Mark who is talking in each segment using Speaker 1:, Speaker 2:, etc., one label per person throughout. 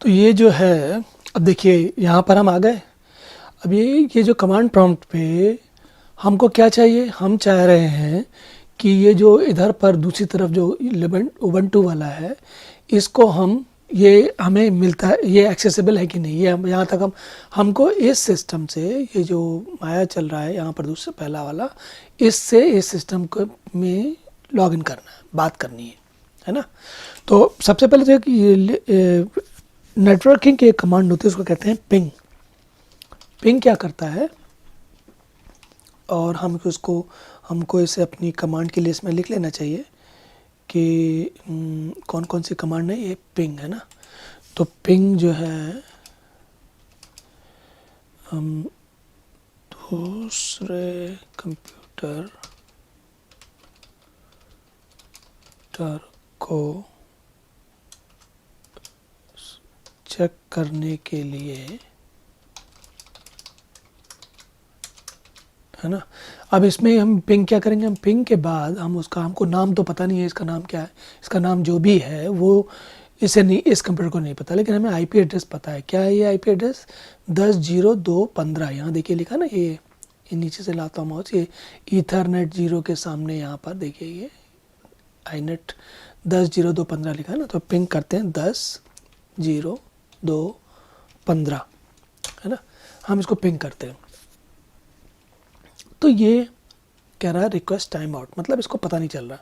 Speaker 1: तो ये जो है, अब देखिए यहाँ पर हम आ गए। अब ये जो कमांड प्रॉम्प्ट पे हमको क्या चाहिए, हम चाह रहे हैं कि ये जो इधर पर दूसरी तरफ जो उबंटू वाला है, इसको हम, ये हमें मिलता है, ये एक्सेसिबल है कि नहीं, ये हम यहाँ तक हमको इस सिस्टम से, ये जो माया चल रहा है यहाँ पर दूसरा पहला वाला, इससे इस सिस्टम को में लॉगिन करना है, बात करनी है ना। तो सबसे पहले तो ये नेटवर्किंग की एक कमांड होती है, उसको कहते हैं पिंग। पिंग क्या करता है, और हमको इसे अपनी कमांड की लिस्ट में लिख लेना चाहिए कि कौन कौन सी कमांड है। ये पिंग है ना। तो पिंग जो है, हम दूसरे कंप्यूटर को चेक करने के लिए, है ना। अब इसमें हम पिंग क्या करेंगे, हम पिंग के बाद हमको नाम तो पता नहीं है, इसका नाम क्या है, इसका नाम जो भी है वो इसे नहीं, इस कंप्यूटर को नहीं पता, लेकिन हमें आईपी एड्रेस पता है। क्या है ये आईपी एड्रेस? 10.02.15। यहाँ देखिए लिखा ना, ये नीचे से लाता हूँ माउस, ये ईथरनेट 0 के सामने यहाँ पर देखिए ये आईनेट 10.02.15 लिखा है ना। तो पिंग करते हैं 10.02.15, है ना। हम इसको पिंग करते हैं, तो ये कह रहा है रिक्वेस्ट टाइम आउट, मतलब इसको पता नहीं चल रहा।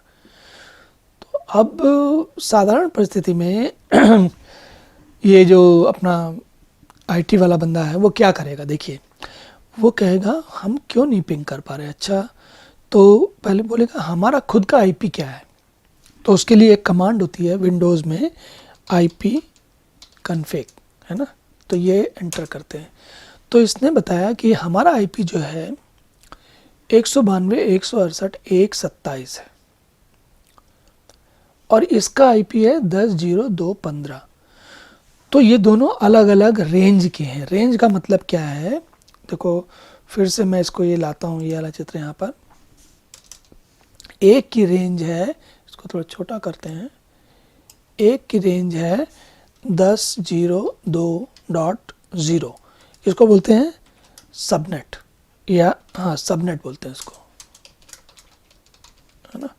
Speaker 1: तो अब साधारण परिस्थिति में ये जो अपना आईटी वाला बंदा है वो क्या करेगा, देखिए वो कहेगा हम क्यों नहीं पिंग कर पा रहे। अच्छा, तो पहले बोलेगा हमारा खुद का आईपी क्या है। तो उसके लिए एक कमांड होती है विंडोज़ में, आईपी कन्फिग, है ना। तो ये एंटर करते हैं, तो इसने बताया कि हमारा आईपी जो है 192.168.127 है, और इसका आईपी है 10.02.15। तो ये दोनों अलग अलग रेंज के हैं। रेंज का मतलब क्या है, देखो फिर से मैं इसको ये लाता हूँ, ये वाला चित्र यहाँ पर। एक की रेंज है, इसको थोड़ा छोटा करते हैं, एक की रेंज है 10.02.0, इसको बोलते हैं सबनेट, या हाँ सबनेट बोलते हैं इसको, है ना।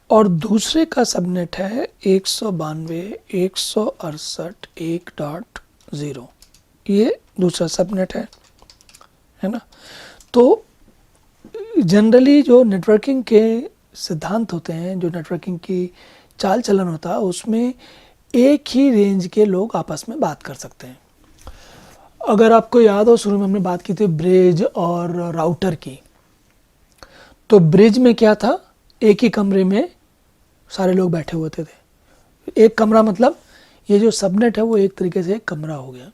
Speaker 1: और दूसरे का सबनेट है 192.168.1.0, ये दूसरा सबनेट है ना। तो जनरली जो नेटवर्किंग के सिद्धांत होते हैं, जो नेटवर्किंग की चाल चलन होता है, उसमें एक ही रेंज के लोग आपस में बात कर सकते हैं। अगर आपको याद हो, शुरू में हमने बात की थी ब्रिज और राउटर की। तो ब्रिज में क्या था, एक ही कमरे में सारे लोग बैठे होते थे। एक कमरा मतलब ये जो सबनेट है वो एक तरीके से एक कमरा हो गया।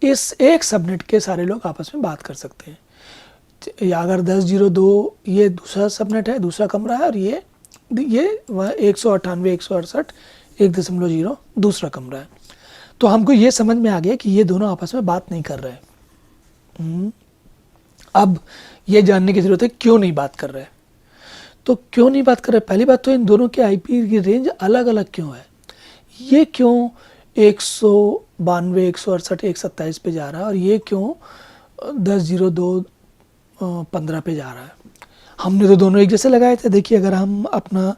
Speaker 1: इस एक सबनेट के सारे लोग आपस में बात कर सकते हैं। या अगर 10.02 ये दूसरा सबनेट है, दूसरा कमरा है, और ये 198.168.1.0 दूसरा कमरा है। तो हमको ये समझ में आ गया कि ये दोनों आपस में बात नहीं कर रहे हैं। अब ये जानने की ज़रूरत है क्यों नहीं बात कर रहे हैं। तो क्यों नहीं बात कर रहे, पहली बात तो इन दोनों के आईपी की रेंज अलग अलग क्यों है। ये क्यों 192.168.127 पे जा रहा है, और ये क्यों 10.02.15 पे जा रहा है। हमने तो दोनों एक जैसे लगाए थे। देखिए अगर हम अपना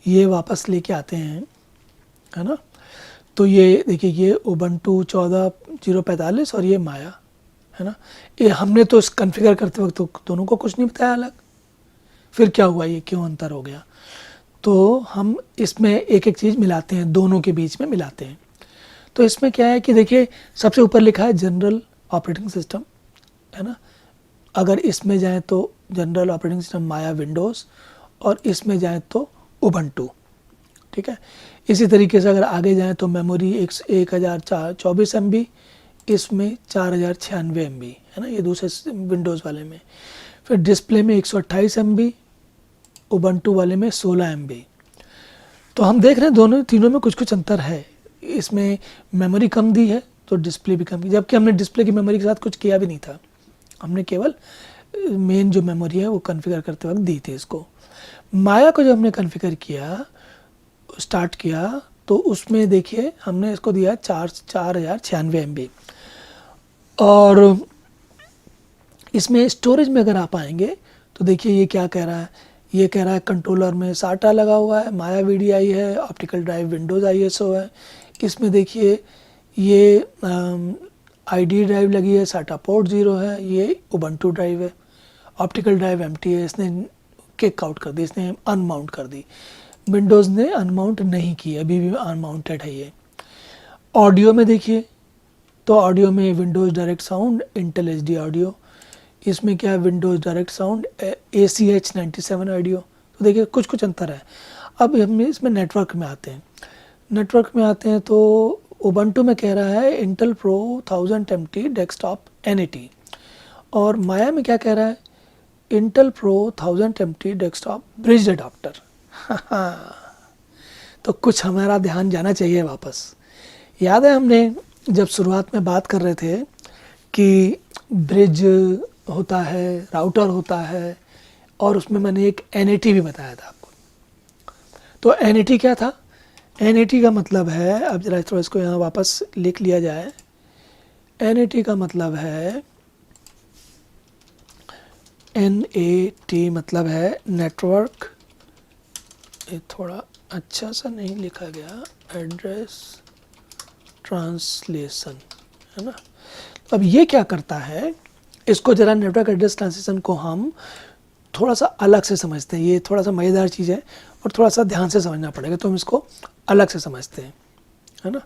Speaker 1: ये वापस लेके आते हैं, है ना, तो ये देखिए ये उबंटू 14.0.45 और ये माया, है ना। ये हमने तो इस कॉन्फ़िगर करते वक्त तो दोनों को कुछ नहीं बताया अलग। फिर क्या हुआ, ये क्यों अंतर हो गया। तो हम इसमें एक एक चीज़ मिलाते हैं, दोनों के बीच में मिलाते हैं। तो इसमें क्या है कि देखिए सबसे ऊपर लिखा है जनरल ऑपरेटिंग सिस्टम, है ना। अगर इसमें जाएँ तो जनरल ऑपरेटिंग सिस्टम माया विंडोज़, और इसमें जाएँ तो उबंटू, ठीक है। इसी तरीके से अगर आगे जाएँ तो मेमोरी 1024 MB, इसमें 4096 MB, है ना, ये दूसरे विंडोज़ वाले में। फिर डिस्प्ले में 128 MB, उबंटू वाले में 16 MB। तो हम देख रहे हैं दोनों तीनों में कुछ कुछ अंतर है। इसमें मेमोरी कम दी है तो डिस्प्ले भी कम दी, जबकि हमने डिस्प्ले की मेमोरी के साथ कुछ किया भी नहीं था। हमने केवल मेन जो मेमोरी है वो कॉन्फ़िगर करते वक्त दी थी इसको। माया को जब हमने कॉन्फ़िगर किया, स्टार्ट किया, तो उसमें देखिए हमने इसको दिया 4096 MB। और इसमें स्टोरेज में अगर आप आएंगे तो देखिए ये क्या कह रहा है, ये कह रहा है कंट्रोलर में SATA लगा हुआ है, माया VDI है, ऑप्टिकल ड्राइव विंडोज़ ISO है। इसमें देखिए ये ID ड्राइव लगी है, SATA पोर्ट 0 है, ये उबंटू ड्राइव है, ऑप्टिकल ड्राइव एम्प्टी है, इसने किक आउट कर दी, इसने अनमाउंट कर दी। विंडोज़ ने अनमाउंट नहीं की, अभी भी अनमाउंटेड है ये। ऑडियो में देखिए तो ऑडियो में Windows direct sound, Intel HD audio, इसमें क्या है Windows direct sound, ACH 97 audio. तो देखिए कुछ कुछ अंतर है। अब हम इसमें नेटवर्क में आते हैं, नेटवर्क में आते हैं तो उबंटू में कह रहा है Intel pro 1000 MT desktop NAT, और माया में क्या कह रहा है Intel pro 1000 MT desktop bridge adapter. तो कुछ हमारा ध्यान जाना चाहिए वापस। याद है हमने जब शुरुआत में बात कर रहे थे कि ब्रिज होता है, राउटर होता है, और उसमें मैंने एक NAT भी बताया था आपको। तो NAT क्या था? NAT का मतलब है, अब जरा थोड़ा इसको यहाँ वापस लिख लिया जाए। NAT का मतलब है, NAT मतलब है नेटवर्क, ये थोड़ा अच्छा सा नहीं लिखा गया, एड्रेस ट्रांसलेशन, है ना। अब ये क्या करता है, इसको जरा नेटवर्क एड्रेस ट्रांसलेशन को हम थोड़ा सा अलग से समझते हैं। ये थोड़ा सा मज़ेदार चीज़ है और थोड़ा सा ध्यान से समझना पड़ेगा, तो हम इसको अलग से समझते हैं, है ना।